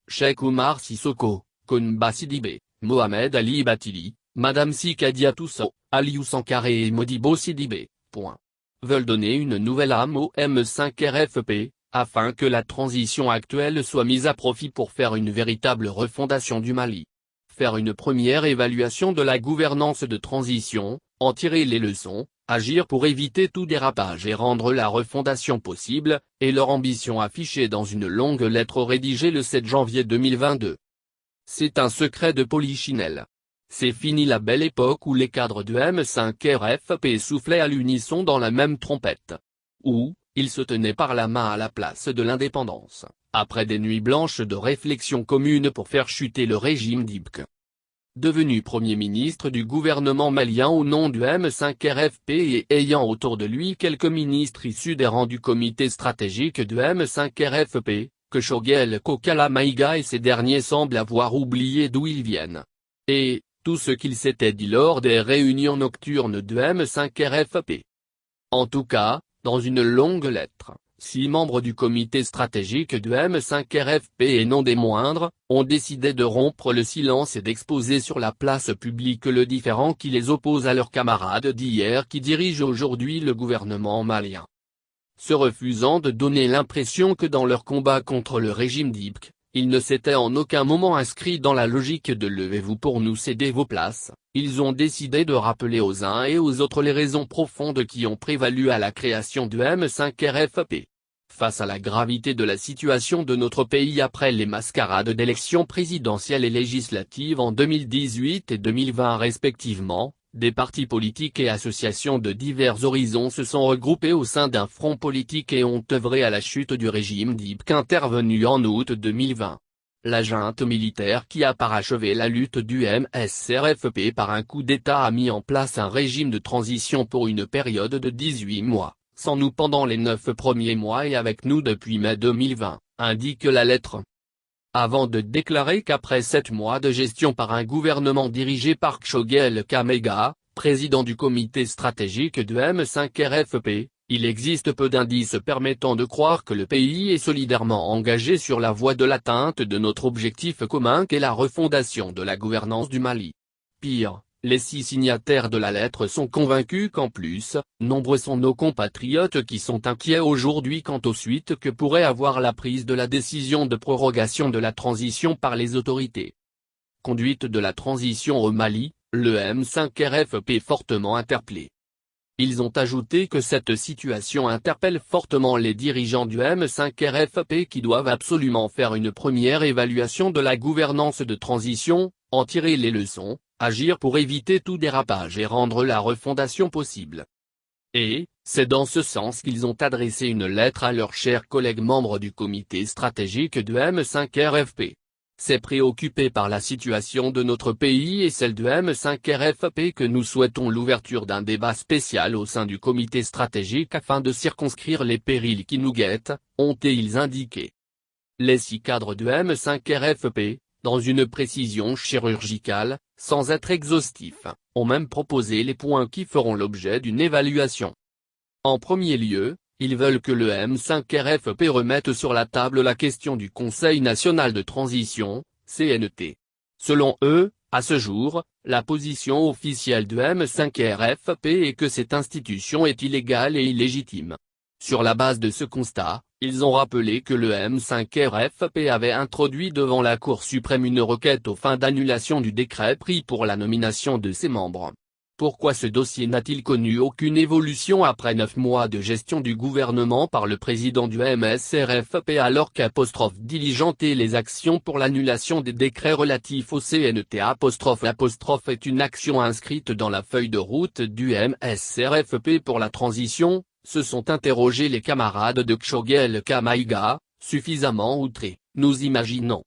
Cheikh Oumar Sissoko, Koumba Sidibé, Mohamed Ali Batili, Madame Sikadia Tousso, Aliou Sankaré et Modibo Sidibé, veulent donner une nouvelle âme au M5 RFP, afin que la transition actuelle soit mise à profit pour faire une véritable refondation du Mali. Faire une première évaluation de la gouvernance de transition, en tirer les leçons, agir pour éviter tout dérapage et rendre la refondation possible, est leur ambition affichée dans une longue lettre rédigée le 7 janvier 2022. C'est un secret de Polichinelle. C'est fini la belle époque où les cadres de M5 RFP soufflaient à l'unisson dans la même trompette. Où, ils se tenaient par la main à la place de l'indépendance, après des nuits blanches de réflexion commune pour faire chuter le régime d'Ibk. Devenu Premier ministre du gouvernement malien au nom du M5 RFP et ayant autour de lui quelques ministres issus des rangs du comité stratégique du M5 RFP, que Choguel Kokala Maïga et ces derniers semblent avoir oublié d'où ils viennent. Et, tout ce qu'ils s'étaient dit lors des réunions nocturnes du M5 RFP. En tout cas, dans une longue lettre, 6 membres du comité stratégique du M5 RFP et non des moindres, ont décidé de rompre le silence et d'exposer sur la place publique le différend qui les oppose à leurs camarades d'hier qui dirigent aujourd'hui le gouvernement malien. Se refusant de donner l'impression que dans leur combat contre le régime d'Ibk, ils ne s'étaient en aucun moment inscrits dans la logique de levez-vous pour nous céder vos places, ils ont décidé de rappeler aux uns et aux autres les raisons profondes qui ont prévalu à la création du M5 RFP. Face à la gravité de la situation de notre pays après les mascarades d'élections présidentielles et législatives en 2018 et 2020 respectivement, des partis politiques et associations de divers horizons se sont regroupés au sein d'un front politique et ont œuvré à la chute du régime d'Ibk intervenu en août 2020. La junte militaire qui a parachevé la lutte du MS-RFP par un coup d'État a mis en place un régime de transition pour une période de 18 mois, sans nous pendant les 9 premiers mois et avec nous depuis mai 2020, indique la lettre. Avant de déclarer qu'après 7 mois de gestion par un gouvernement dirigé par Choguel Kamega, président du comité stratégique du M5 RFP, il existe peu d'indices permettant de croire que le pays est solidairement engagé sur la voie de l'atteinte de notre objectif commun qu'est la refondation de la gouvernance du Mali. Pire, les 6 signataires de la lettre sont convaincus qu'en plus, nombreux sont nos compatriotes qui sont inquiets aujourd'hui quant aux suites que pourrait avoir la prise de la décision de prorogation de la transition par les autorités. Conduite de la transition au Mali, le M5 RFP fortement interpellé. Ils ont ajouté que cette situation interpelle fortement les dirigeants du M5 RFP qui doivent absolument faire une première évaluation de la gouvernance de transition, en tirer les leçons, agir pour éviter tout dérapage et rendre la refondation possible. Et, c'est dans ce sens qu'ils ont adressé une lettre à leurs chers collègues membres du comité stratégique du M5 RFP. C'est préoccupé par la situation de notre pays et celle du M5 RFP que nous souhaitons l'ouverture d'un débat spécial au sein du comité stratégique afin de circonscrire les périls qui nous guettent, ont-ils indiqué. Les 6 cadres du M5 RFP, dans une précision chirurgicale, sans être exhaustif, ont même proposé les points qui feront l'objet d'une évaluation. En premier lieu, ils veulent que le M5 RFP remette sur la table la question du Conseil national de transition, CNT. Selon eux, à ce jour, la position officielle du M5 RFP est que cette institution est illégale et illégitime. Sur la base de ce constat, ils ont rappelé que le M5 RFP avait introduit devant la Cour suprême une requête aux fins d'annulation du décret pris pour la nomination de ses membres. Pourquoi ce dossier n'a-t-il connu aucune évolution après 9 mois de gestion du gouvernement par le président du MS-RFP alors diligenté les actions pour l'annulation des décrets relatifs au CNT est une action inscrite dans la feuille de route du MS-RFP pour la transition, se sont interrogés les camarades de Choguel Kamaïga, suffisamment outrés, nous imaginons.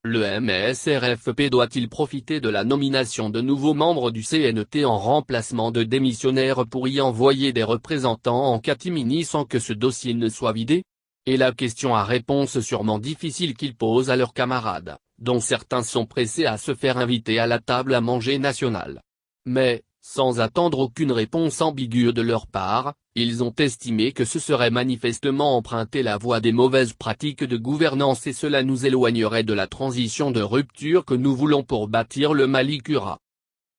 Le MS-RFP doit-il profiter de la nomination de nouveaux membres du CNT en remplacement de démissionnaires pour y envoyer des représentants en catimini sans que ce dossier ne soit vidé? Et la question à réponse sûrement difficile qu'ils posent à leurs camarades, dont certains sont pressés à se faire inviter à la table à manger nationale. Mais, sans attendre aucune réponse ambiguë de leur part, ils ont estimé que ce serait manifestement emprunter la voie des mauvaises pratiques de gouvernance et cela nous éloignerait de la transition de rupture que nous voulons pour bâtir le Mali Kura.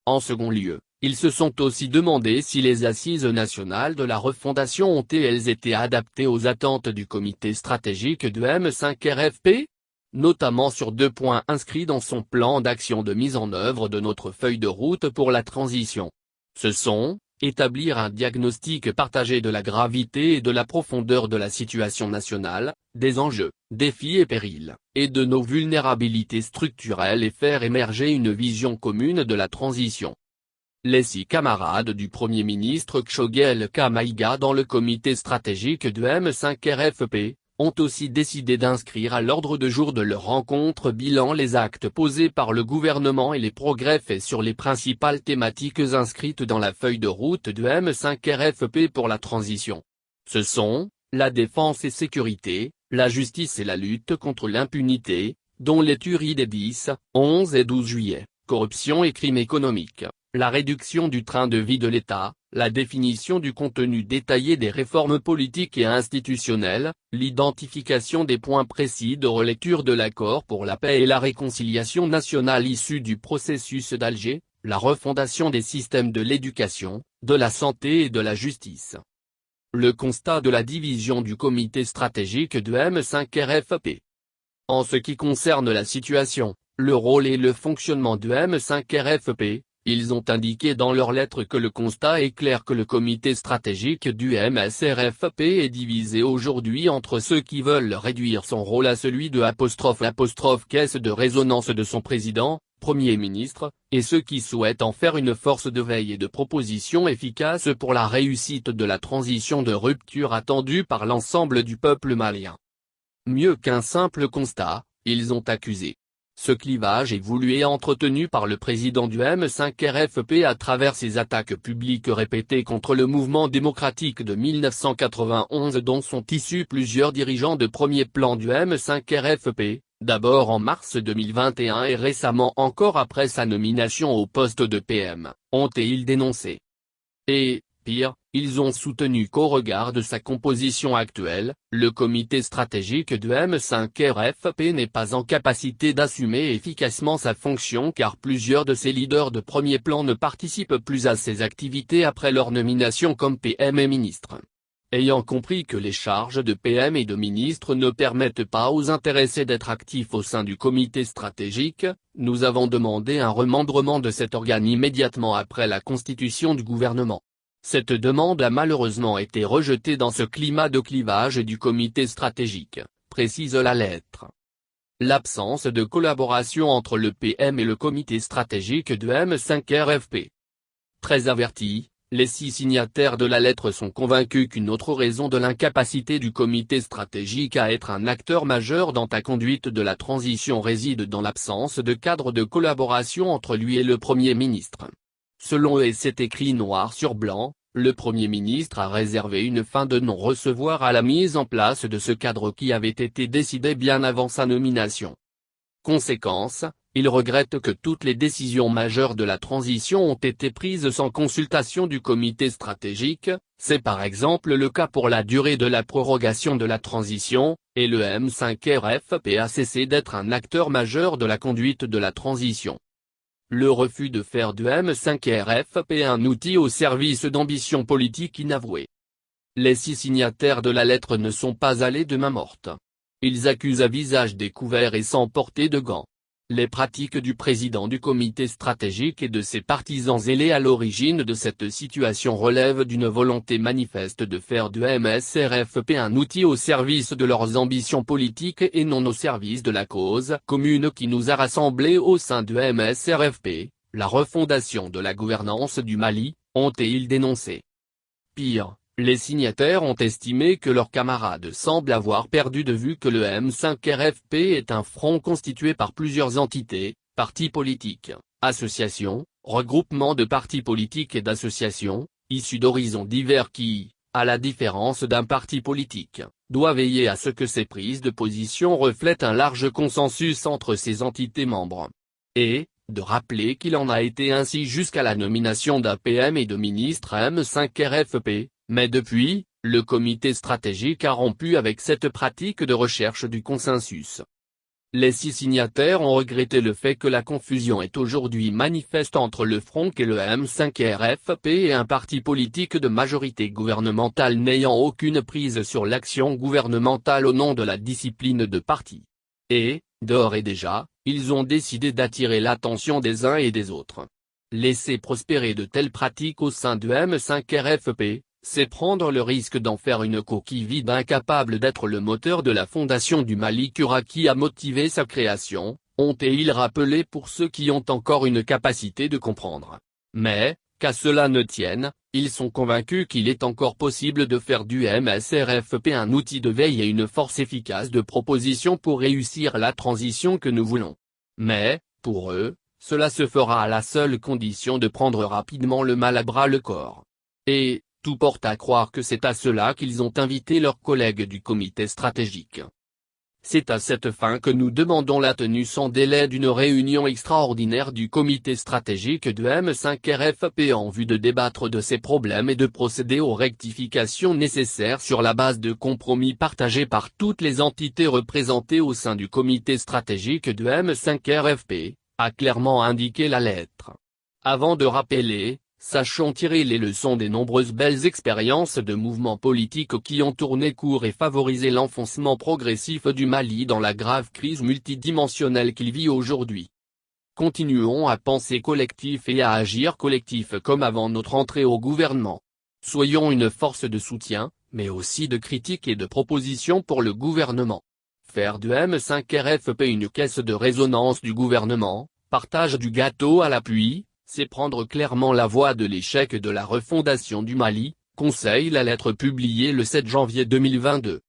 En second lieu, ils se sont aussi demandé si les assises nationales de la refondation ont-elles été adaptées aux attentes du comité stratégique de M5RFP, notamment sur 2 points inscrits dans son plan d'action de mise en œuvre de notre feuille de route pour la transition. Ce sont, établir un diagnostic partagé de la gravité et de la profondeur de la situation nationale, des enjeux, défis et périls, et de nos vulnérabilités structurelles et faire émerger une vision commune de la transition. Les 6 camarades du Premier ministre Kshogel Kamaïga dans le comité stratégique de M5RFP, ont aussi décidé d'inscrire à l'ordre de jour de leur rencontre bilan les actes posés par le gouvernement et les progrès faits sur les principales thématiques inscrites dans la feuille de route de M5RFP pour la transition. Ce sont, la défense et sécurité, la justice et la lutte contre l'impunité, dont les tueries des 10, 11 et 12 juillet, corruption et crimes économiques, la réduction du train de vie de l'État, la définition du contenu détaillé des réformes politiques et institutionnelles, l'identification des points précis de relecture de l'accord pour la paix et la réconciliation nationale issu du processus d'Alger, la refondation des systèmes de l'éducation, de la santé et de la justice. Le constat de la division du comité stratégique de M5RFP. En ce qui concerne la situation, le rôle et le fonctionnement de M5RFP, ils ont indiqué dans leur lettre que le constat est clair que le comité stratégique du MSRFP est divisé aujourd'hui entre ceux qui veulent réduire son rôle à celui de '' caisse de résonance de son président, Premier ministre, et ceux qui souhaitent en faire une force de veille et de proposition efficace pour la réussite de la transition de rupture attendue par l'ensemble du peuple malien. Mieux qu'un simple constat, ils ont accusé. Ce clivage est voulu et entretenu par le président du M5RFP à travers ses attaques publiques répétées contre le mouvement démocratique de 1991 dont sont issus plusieurs dirigeants de premier plan du M5RFP, d'abord en mars 2021 et récemment encore après sa nomination au poste de PM, ont-ils dénoncé. Et, pire, ils ont soutenu qu'au regard de sa composition actuelle, le comité stratégique de M5RFP n'est pas en capacité d'assumer efficacement sa fonction car plusieurs de ses leaders de premier plan ne participent plus à ses activités après leur nomination comme PM et ministre. Ayant compris que les charges de PM et de ministre ne permettent pas aux intéressés d'être actifs au sein du comité stratégique, nous avons demandé un remembrement de cet organe immédiatement après la constitution du gouvernement. Cette demande a malheureusement été rejetée dans ce climat de clivage du comité stratégique, précise la lettre. L'absence de collaboration entre le PM et le comité stratégique de M5RFP. Très avertis, les 6 signataires de la lettre sont convaincus qu'une autre raison de l'incapacité du comité stratégique à être un acteur majeur dans la conduite de la transition réside dans l'absence de cadre de collaboration entre lui et le Premier ministre. Selon eux et c'est écrit noir sur blanc, le Premier ministre a réservé une fin de non-recevoir à la mise en place de ce cadre qui avait été décidé bien avant sa nomination. Conséquence, il regrette que toutes les décisions majeures de la transition ont été prises sans consultation du comité stratégique, c'est par exemple le cas pour la durée de la prorogation de la transition, et le M5RFP a cessé d'être un acteur majeur de la conduite de la transition. Le refus de faire du M5RFP un outil au service d'ambitions politiques inavouées. Les 6 signataires de la lettre ne sont pas allés de main morte. Ils accusent à visage découvert et sans porter de gants. Les pratiques du président du comité stratégique et de ses partisans zélés à l'origine de cette situation relèvent d'une volonté manifeste de faire du MSRFP un outil au service de leurs ambitions politiques et non au service de la cause commune qui nous a rassemblés au sein du MSRFP, la refondation de la gouvernance du Mali, ont-ils dénoncé. Pire, les signataires ont estimé que leurs camarades semblent avoir perdu de vue que le M5RFP est un front constitué par plusieurs entités, partis politiques, associations, regroupements de partis politiques et d'associations, issus d'horizons divers qui, à la différence d'un parti politique, doit veiller à ce que ses prises de position reflètent un large consensus entre ses entités membres. Et, de rappeler qu'il en a été ainsi jusqu'à la nomination d'un PM et de ministre M5RFP, Mais depuis, le comité stratégique a rompu avec cette pratique de recherche du consensus. Les 6 signataires ont regretté le fait que la confusion est aujourd'hui manifeste entre le Front et le M5 RFP et un parti politique de majorité gouvernementale n'ayant aucune prise sur l'action gouvernementale au nom de la discipline de parti. Et, d'ores et déjà, ils ont décidé d'attirer l'attention des uns et des autres. Laisser prospérer de telles pratiques au sein du M5 RFP, c'est prendre le risque d'en faire une coquille vide incapable d'être le moteur de la fondation du Mali qui a motivé sa création, ont-ils rappelé pour ceux qui ont encore une capacité de comprendre. Mais, qu'à cela ne tienne, ils sont convaincus qu'il est encore possible de faire du MSRFP un outil de veille et une force efficace de proposition pour réussir la transition que nous voulons. Mais, pour eux, cela se fera à la seule condition de prendre rapidement le mal à bras le corps. Et, tout porte à croire que c'est à cela qu'ils ont invité leurs collègues du comité stratégique. C'est à cette fin que nous demandons la tenue sans délai d'une réunion extraordinaire du comité stratégique du M5 RFP en vue de débattre de ces problèmes et de procéder aux rectifications nécessaires sur la base de compromis partagés par toutes les entités représentées au sein du comité stratégique du M5 RFP, a clairement indiqué la lettre. Avant de rappeler, sachons tirer les leçons des nombreuses belles expériences de mouvements politiques qui ont tourné court et favorisé l'enfoncement progressif du Mali dans la grave crise multidimensionnelle qu'il vit aujourd'hui. Continuons à penser collectif et à agir collectif comme avant notre entrée au gouvernement. Soyons une force de soutien, mais aussi de critique et de proposition pour le gouvernement. Faire du M5 RFP une caisse de résonance du gouvernement, partage du gâteau à l'appui, c'est prendre clairement la voie de l'échec de la refondation du Mali, conseille la lettre publiée le 7 janvier 2022.